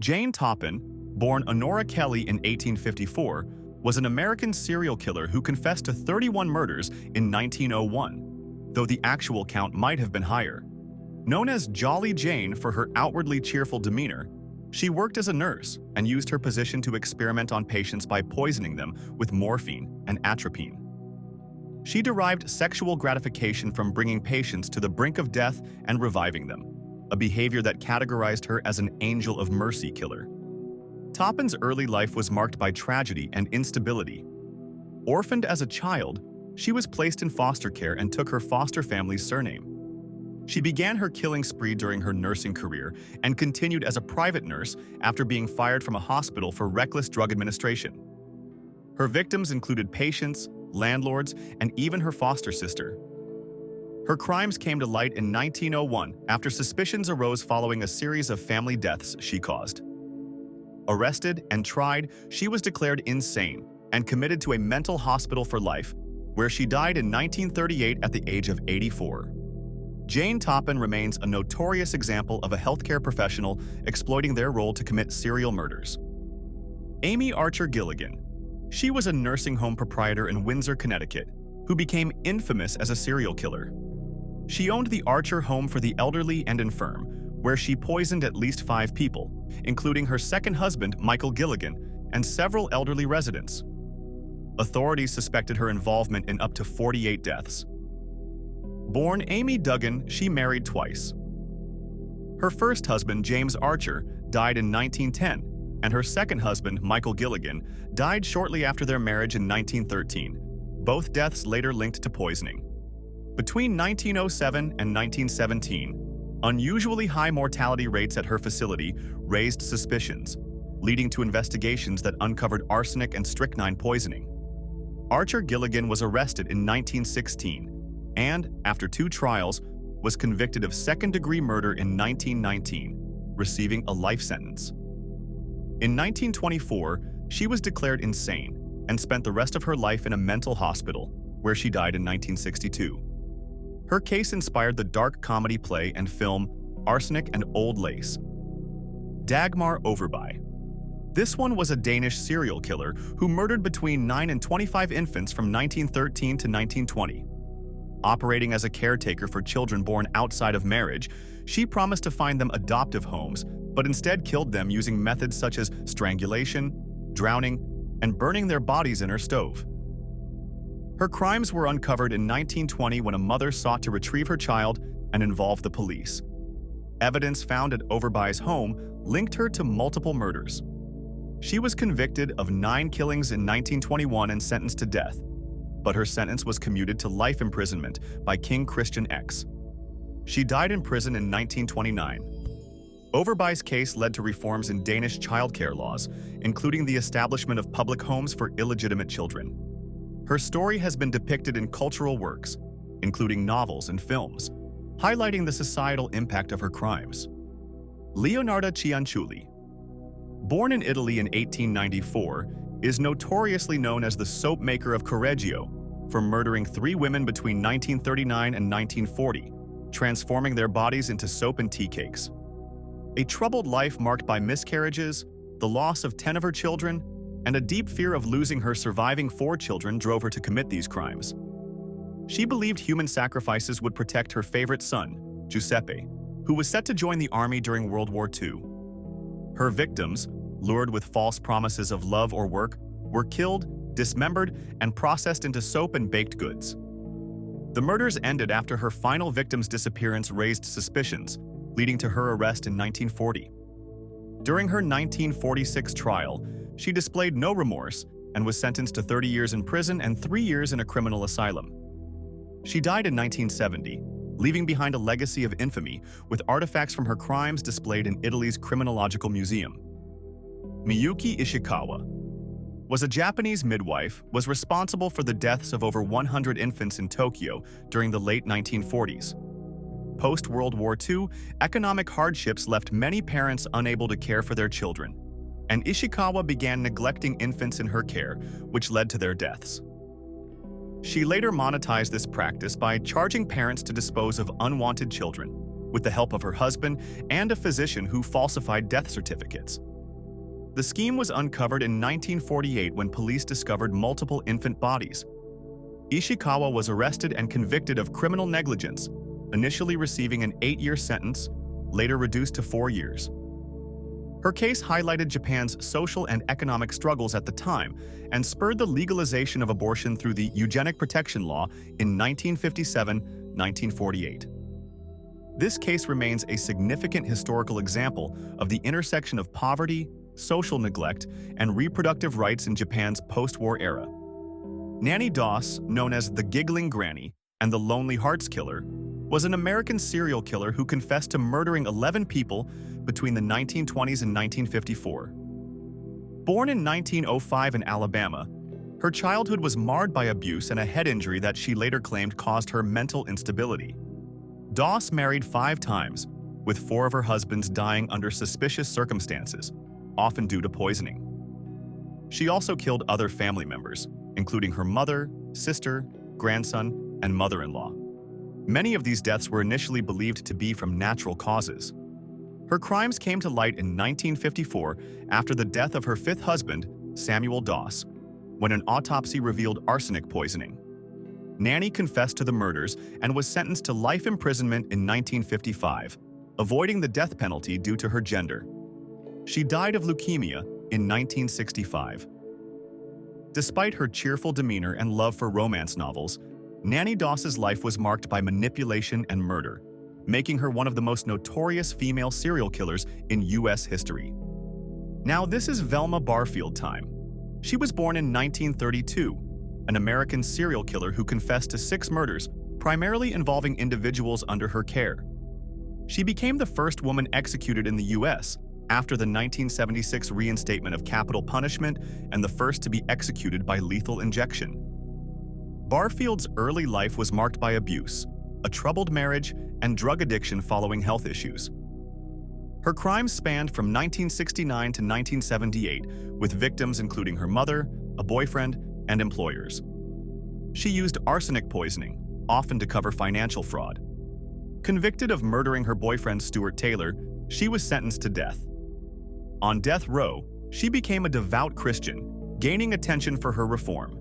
Jane Toppan, born Honora Kelly in 1854, was an American serial killer who confessed to 31 murders in 1901, though the actual count might have been higher. Known as Jolly Jane for her outwardly cheerful demeanor, she worked as a nurse and used her position to experiment on patients by poisoning them with morphine and atropine. She derived sexual gratification from bringing patients to the brink of death and reviving them, a behavior that categorized her as an angel of mercy killer. Toppan's early life was marked by tragedy and instability. Orphaned as a child, she was placed in foster care and took her foster family's surname. She began her killing spree during her nursing career and continued as a private nurse after being fired from a hospital for reckless drug administration. Her victims included patients, landlords, and even her foster sister. Her crimes came to light in 1901 after suspicions arose following a series of family deaths she caused. Arrested and tried, she was declared insane and committed to a mental hospital for life, where she died in 1938 at the age of 84. Jane Toppan remains a notorious example of a healthcare professional exploiting their role to commit serial murders. Amy Archer Gilligan. She was a nursing home proprietor in Windsor, Connecticut, who became infamous as a serial killer. She owned the Archer Home for the Elderly and Infirm, where she poisoned at least 5 people, including her second husband, Michael Gilligan, and several elderly residents. Authorities suspected her involvement in up to 48 deaths. Born Amy Duggan, she married twice. Her first husband, James Archer, died in 1910, and her second husband, Michael Gilligan, died shortly after their marriage in 1913, both deaths later linked to poisoning. Between 1907 and 1917, unusually high mortality rates at her facility raised suspicions, leading to investigations that uncovered arsenic and strychnine poisoning. Archer Gilligan was arrested in 1916 and, after 2 trials, was convicted of second-degree murder in 1919, receiving a life sentence. In 1924, she was declared insane and spent the rest of her life in a mental hospital, where she died in 1962. Her case inspired the dark comedy play and film Arsenic and Old Lace. Dagmar Overbye. This one was a Danish serial killer who murdered between 9 and 25 infants from 1913 to 1920. Operating as a caretaker for children born outside of marriage, she promised to find them adoptive homes, but instead killed them using methods such as strangulation, drowning, and burning their bodies in her stove. Her crimes were uncovered in 1920 when a mother sought to retrieve her child and involved the police. Evidence found at Overbye's home linked her to multiple murders. She was convicted of 9 killings in 1921 and sentenced to death, but her sentence was commuted to life imprisonment by King Christian X. She died in prison in 1929. Overbye's case led to reforms in Danish childcare laws, including the establishment of public homes for illegitimate children. Her story has been depicted in cultural works, including novels and films, highlighting the societal impact of her crimes. Leonarda Cianciulli. Born in Italy in 1894, is notoriously known as the soap maker of Correggio for murdering 3 women between 1939 and 1940, transforming their bodies into soap and tea cakes. A troubled life marked by miscarriages, the loss of 10 of her children, and a deep fear of losing her surviving 4 children drove her to commit these crimes. She believed human sacrifices would protect her favorite son, Giuseppe, who was set to join the army during World War II. Her victims, lured with false promises of love or work, were killed, dismembered, and processed into soap and baked goods. The murders ended after her final victim's disappearance raised suspicions, leading to her arrest in 1940. During her 1946 trial, she displayed no remorse and was sentenced to 30 years in prison and 3 years in a criminal asylum. She died in 1970, leaving behind a legacy of infamy with artifacts from her crimes displayed in Italy's Criminological Museum. Miyuki Ishikawa was a Japanese midwife, was responsible for the deaths of over 100 infants in Tokyo during the late 1940s. Post-World War II, economic hardships left many parents unable to care for their children, and Ishikawa began neglecting infants in her care, which led to their deaths. She later monetized this practice by charging parents to dispose of unwanted children, with the help of her husband and a physician who falsified death certificates. The scheme was uncovered in 1948 when police discovered multiple infant bodies. Ishikawa was arrested and convicted of criminal negligence, initially receiving an 8-year sentence, later reduced to 4 years. Her case highlighted Japan's social and economic struggles at the time and spurred the legalization of abortion through the Eugenic Protection Law in 1957-1948. This case remains a significant historical example of the intersection of poverty, social neglect, and reproductive rights in Japan's post-war era. Nannie Doss, known as the Giggling Granny and the Lonely Hearts Killer, was an American serial killer who confessed to murdering 11 people between the 1920s and 1954. Born in 1905 in Alabama, her childhood was marred by abuse and a head injury that she later claimed caused her mental instability. Doss married 5 times, with 4 of her husbands dying under suspicious circumstances, often due to poisoning. She also killed other family members, including her mother, sister, grandson, and mother-in-law. Many of these deaths were initially believed to be from natural causes. Her crimes came to light in 1954 after the death of her 5th husband, Samuel Doss, when an autopsy revealed arsenic poisoning. Nannie confessed to the murders and was sentenced to life imprisonment in 1955, avoiding the death penalty due to her gender. She died of leukemia in 1965. Despite her cheerful demeanor and love for romance novels, Nannie Doss's life was marked by manipulation and murder, making her one of the most notorious female serial killers in U.S. history. Now this is Velma Barfield time. She was born in 1932, an American serial killer who confessed to 6 murders, primarily involving individuals under her care. She became the first woman executed in the U.S. after the 1976 reinstatement of capital punishment and the first to be executed by lethal injection. Barfield's early life was marked by abuse, a troubled marriage, and drug addiction following health issues. Her crimes spanned from 1969 to 1978, with victims including her mother, a boyfriend, and employers. She used arsenic poisoning, often to cover financial fraud. Convicted of murdering her boyfriend Stuart Taylor, she was sentenced to death. On death row, she became a devout Christian, gaining attention for her reform.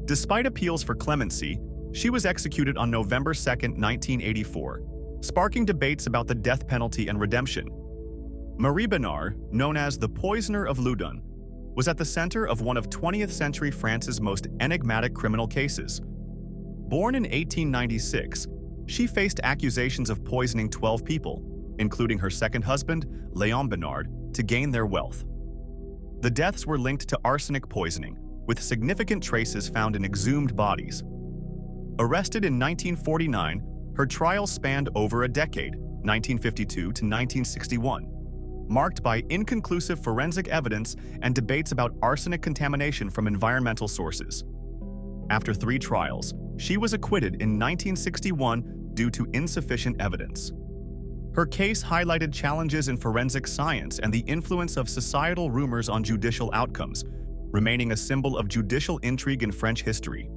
Despite appeals for clemency, she was executed on November 2, 1984, sparking debates about the death penalty and redemption. Marie Besnard, known as the Poisoner of Loudun, was at the center of one of 20th century France's most enigmatic criminal cases. Born in 1896, she faced accusations of poisoning 12 people, including her second husband, Léon Besnard, to gain their wealth. The deaths were linked to arsenic poisoning, with significant traces found in exhumed bodies. Arrested in 1949, her trial spanned over a decade, 1952 to 1961, marked by inconclusive forensic evidence and debates about arsenic contamination from environmental sources. After 3 trials, she was acquitted in 1961 due to insufficient evidence. Her case highlighted challenges in forensic science and the influence of societal rumors on judicial outcomes, remaining a symbol of judicial intrigue in French history.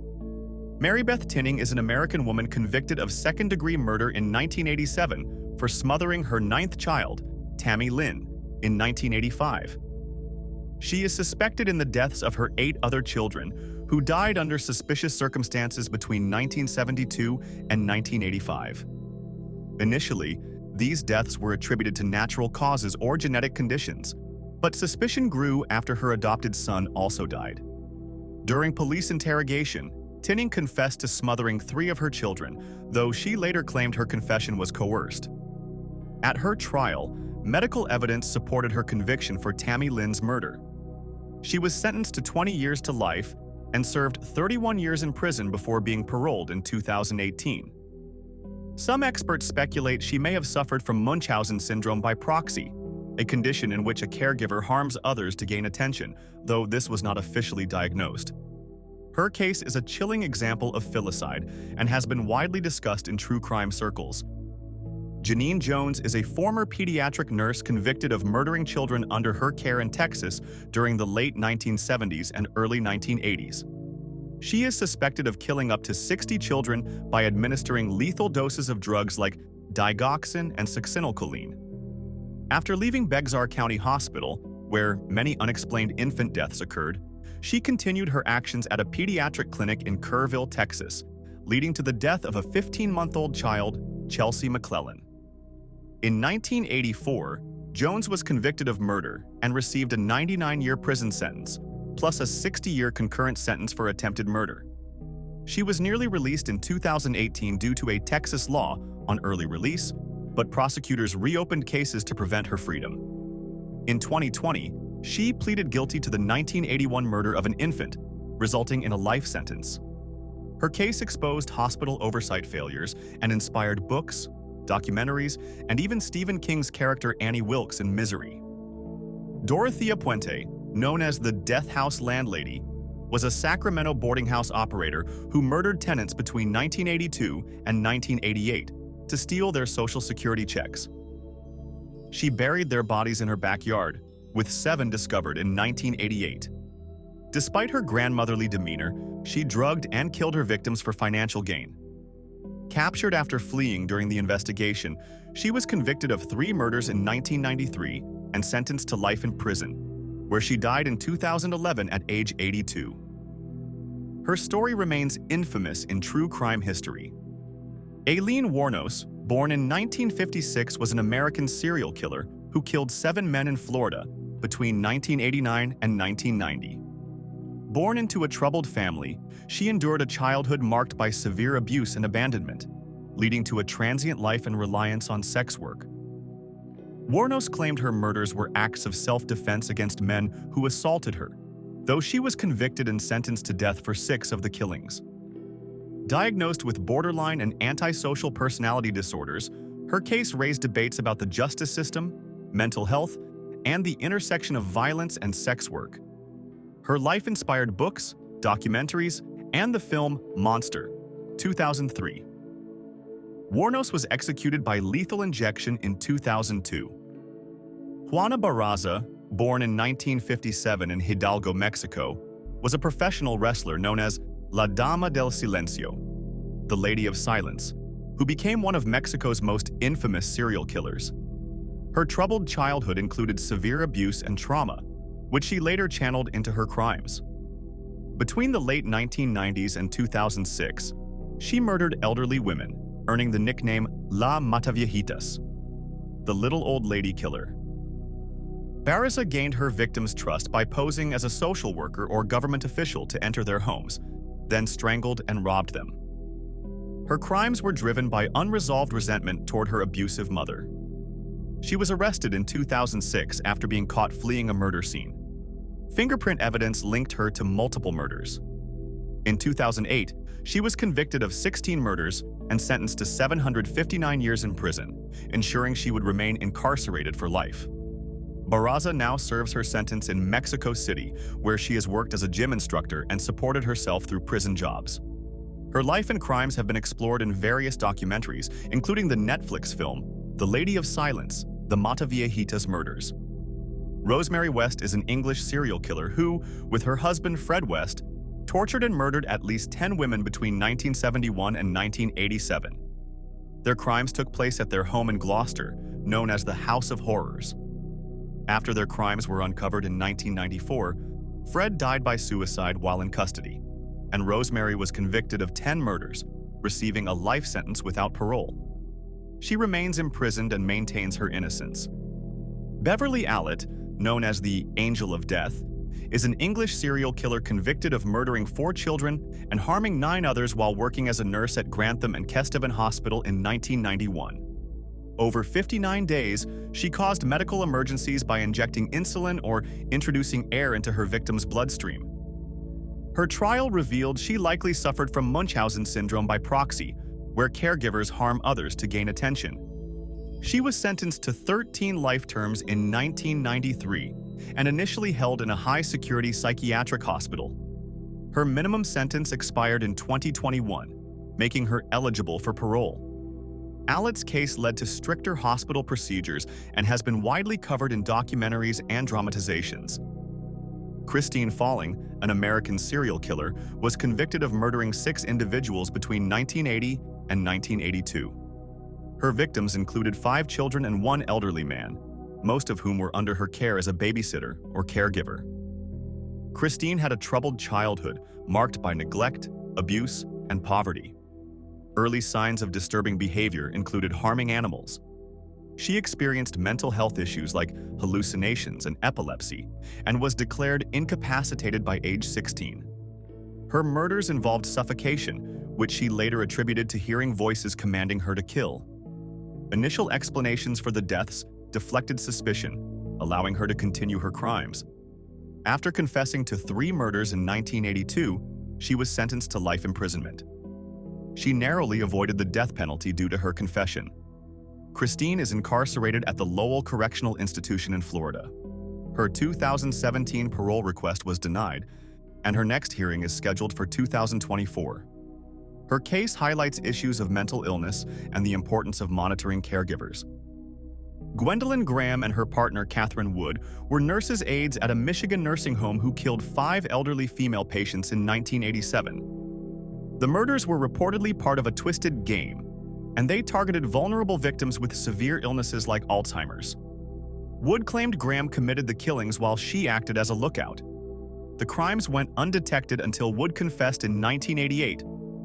Marybeth Tinning is an American woman convicted of second-degree murder in 1987 for smothering her 9th child, Tammy Lynn, in 1985. She is suspected in the deaths of her 8 other children, who died under suspicious circumstances between 1972 and 1985. Initially, these deaths were attributed to natural causes or genetic conditions, but suspicion grew after her adopted son also died. During police interrogation, Tinning confessed to smothering 3 of her children, though she later claimed her confession was coerced. At her trial, medical evidence supported her conviction for Tammy Lynn's murder. She was sentenced to 20 years to life and served 31 years in prison before being paroled in 2018. Some experts speculate she may have suffered from Munchausen syndrome by proxy, a condition in which a caregiver harms others to gain attention, though this was not officially diagnosed. Her case is a chilling example of filicide and has been widely discussed in true crime circles. Genene Jones is a former pediatric nurse convicted of murdering children under her care in Texas during the late 1970s and early 1980s. She is suspected of killing up to 60 children by administering lethal doses of drugs like digoxin and succinylcholine. After leaving Bexar County Hospital, where many unexplained infant deaths occurred, she continued her actions at a pediatric clinic in Kerrville, Texas, leading to the death of a 15-month-old child, Chelsea McClellan. In 1984, Jones was convicted of murder and received a 99-year prison sentence, plus a 60-year concurrent sentence for attempted murder. She was nearly released in 2018 due to a Texas law on early release, but prosecutors reopened cases to prevent her freedom. In 2020, she pleaded guilty to the 1981 murder of an infant, resulting in a life sentence. Her case exposed hospital oversight failures and inspired books, documentaries, and even Stephen King's character Annie Wilkes in Misery. Dorothea Puente, known as the Death House Landlady, was a Sacramento boarding house operator who murdered tenants between 1982 and 1988 to steal their Social Security checks. She buried their bodies in her backyard, with 7 discovered in 1988. Despite her grandmotherly demeanor, she drugged and killed her victims for financial gain. Captured after fleeing during the investigation, she was convicted of 3 murders in 1993 and sentenced to life in prison, where she died in 2011 at age 82. Her story remains infamous in true crime history. Aileen Wuornos, born in 1956, was an American serial killer who killed 7 men in Florida between 1989 and 1990. Born into a troubled family, she endured a childhood marked by severe abuse and abandonment, leading to a transient life and reliance on sex work. Wuornos claimed her murders were acts of self-defense against men who assaulted her, though she was convicted and sentenced to death for 6 of the killings. Diagnosed with borderline and antisocial personality disorders, her case raised debates about the justice system, mental health, and the intersection of violence and sex work. Her life inspired books, documentaries, and the film Monster, 2003. Wuornos was executed by lethal injection in 2002. Juana Barraza, born in 1957 in Hidalgo, Mexico, was a professional wrestler known as La Dama del Silencio, the Lady of Silence, who became one of Mexico's most infamous serial killers. Her troubled childhood included severe abuse and trauma, which she later channeled into her crimes. Between the late 1990s and 2006, she murdered elderly women, earning the nickname La Mataviejitas, the Little Old Lady Killer. Barraza gained her victims' trust by posing as a social worker or government official to enter their homes, then strangled and robbed them. Her crimes were driven by unresolved resentment toward her abusive mother. She was arrested in 2006 after being caught fleeing a murder scene. Fingerprint evidence linked her to multiple murders. In 2008, she was convicted of 16 murders and sentenced to 759 years in prison, ensuring she would remain incarcerated for life. Barraza now serves her sentence in Mexico City, where she has worked as a gym instructor and supported herself through prison jobs. Her life and crimes have been explored in various documentaries, including the Netflix film The Lady of Silence, The Mataviejitas Murders. Rosemary West is an English serial killer who, with her husband Fred West, tortured and murdered at least 10 women between 1971 and 1987. Their crimes took place at their home in Gloucester, known as the House of Horrors. After their crimes were uncovered in 1994, Fred died by suicide while in custody, and Rosemary was convicted of 10 murders, receiving a life sentence without parole. She remains imprisoned and maintains her innocence. Beverly Allit, known as the Angel of Death, is an English serial killer convicted of murdering 4 children and harming 9 others while working as a nurse at Grantham and Kesteven Hospital in 1991. Over 59 days, she caused medical emergencies by injecting insulin or introducing air into her victims' bloodstream. Her trial revealed she likely suffered from Munchausen syndrome by proxy, where caregivers harm others to gain attention. She was sentenced to 13 life terms in 1993 and initially held in a high-security psychiatric hospital. Her minimum sentence expired in 2021, making her eligible for parole. Allit's case led to stricter hospital procedures and has been widely covered in documentaries and dramatizations. Christine Falling, an American serial killer, was convicted of murdering 6 individuals between 1980 and 1982. Her victims included 5 children and 1 elderly man, most of whom were under her care as a babysitter or caregiver. Christine had a troubled childhood marked by neglect, abuse, and poverty. Early signs of disturbing behavior included harming animals. She experienced mental health issues like hallucinations and epilepsy and was declared incapacitated by age 16. Her murders involved suffocation, which she later attributed to hearing voices commanding her to kill. Initial explanations for the deaths deflected suspicion, allowing her to continue her crimes. After confessing to 3 murders in 1982, she was sentenced to life imprisonment. She narrowly avoided the death penalty due to her confession. Christine is incarcerated at the Lowell Correctional Institution in Florida. Her 2017 parole request was denied, and her next hearing is scheduled for 2024. Her case highlights issues of mental illness and the importance of monitoring caregivers. Gwendolyn Graham and her partner Catherine Wood were nurses' aides at a Michigan nursing home who killed 5 elderly female patients in 1987. The murders were reportedly part of a twisted game, and they targeted vulnerable victims with severe illnesses like Alzheimer's. Wood claimed Graham committed the killings while she acted as a lookout. The crimes went undetected until Wood confessed in 1988,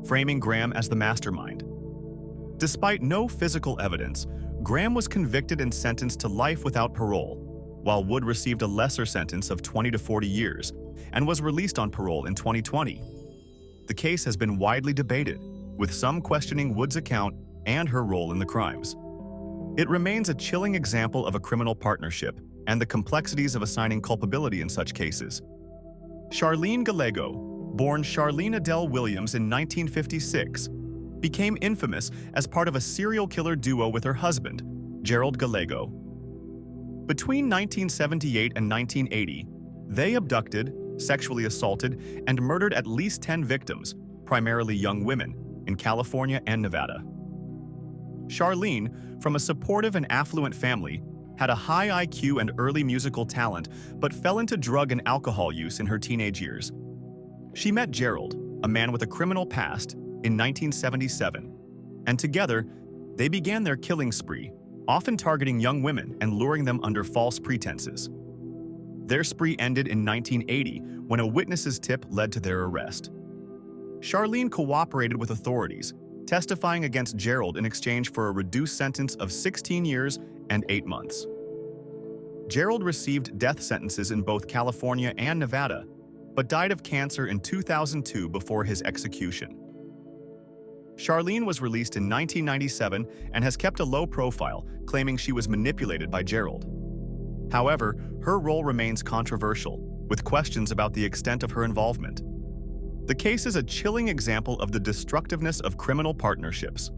framing Graham as the mastermind. Despite no physical evidence, Graham was convicted and sentenced to life without parole, while Wood received a lesser sentence of 20 to 40 years and was released on parole in 2020. The case has been widely debated, with some questioning Wood's account and her role in the crimes. It remains a chilling example of a criminal partnership and the complexities of assigning culpability in such cases. Charlene Gallego, born Charlene Adele Williams in 1956, became infamous as part of a serial killer duo with her husband, Gerald Gallego. Between 1978 and 1980, they abducted, sexually assaulted, and murdered at least 10 victims, primarily young women, in California and Nevada. Charlene, from a supportive and affluent family, had a high IQ and early musical talent, but fell into drug and alcohol use in her teenage years. She met Gerald, a man with a criminal past, in 1977, and together, they began their killing spree, often targeting young women and luring them under false pretenses. Their spree ended in 1980 when a witness's tip led to their arrest. Charlene cooperated with authorities, testifying against Gerald in exchange for a reduced sentence of 16 years and 8 months. Gerald received death sentences in both California and Nevada, but died of cancer in 2002 before his execution. Charlene was released in 1997 and has kept a low profile, claiming she was manipulated by Gerald. However, her role remains controversial, with questions about the extent of her involvement. The case is a chilling example of the destructiveness of criminal partnerships.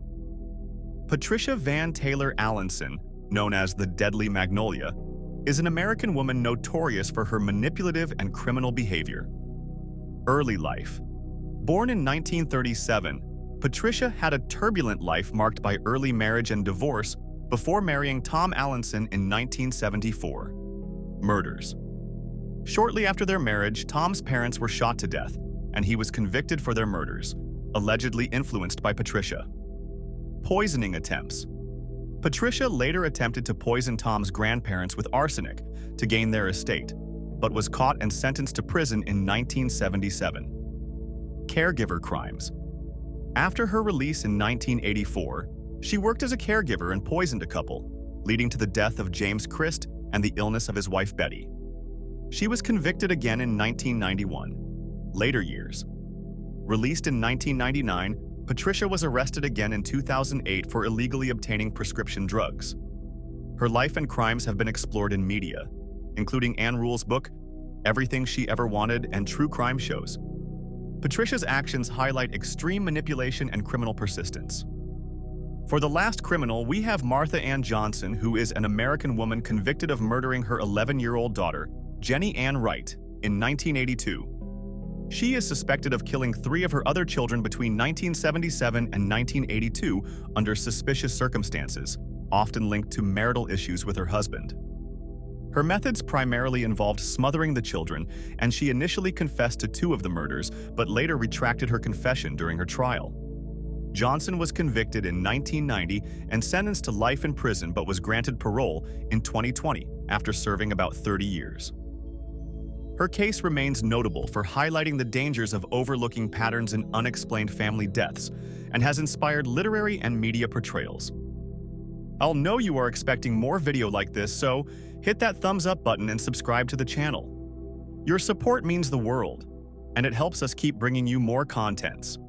Patricia Van Taylor Allanson, known as the Deadly Magnolia, is an American woman notorious for her manipulative and criminal behavior. Early life. Born in 1937, Patricia had a turbulent life marked by early marriage and divorce before marrying Tom Allanson in 1974. Murders. Shortly after their marriage, Tom's parents were shot to death, and he was convicted for their murders, allegedly influenced by Patricia. Poisoning attempts. Patricia later attempted to poison Tom's grandparents with arsenic to gain their estate, but was caught and sentenced to prison in 1977. Caregiver crimes. After her release in 1984, she worked as a caregiver and poisoned a couple, leading to the death of James Christ and the illness of his wife Betty. She was convicted again in 1991. Later years. Released in 1999, Patricia was arrested again in 2008 for illegally obtaining prescription drugs. Her life and crimes have been explored in media, including Ann Rule's book, Everything She Ever Wanted, and true crime shows. Patricia's actions highlight extreme manipulation and criminal persistence. For the last criminal, we have Martha Ann Johnson, who is an American woman convicted of murdering her 11-year-old daughter, Jenny Ann Wright, in 1982. She is suspected of killing 3 of her other children between 1977 and 1982 under suspicious circumstances, often linked to marital issues with her husband. Her methods primarily involved smothering the children, and she initially confessed to 2 of the murders, but later retracted her confession during her trial. Johnson was convicted in 1990 and sentenced to life in prison but was granted parole in 2020. after serving about 30 years. Her case remains notable for highlighting the dangers of overlooking patterns in unexplained family deaths and has inspired literary and media portrayals. I'll know you are expecting more video like this, so hit that thumbs up button and subscribe to the channel. Your support means the world, and it helps us keep bringing you more contents.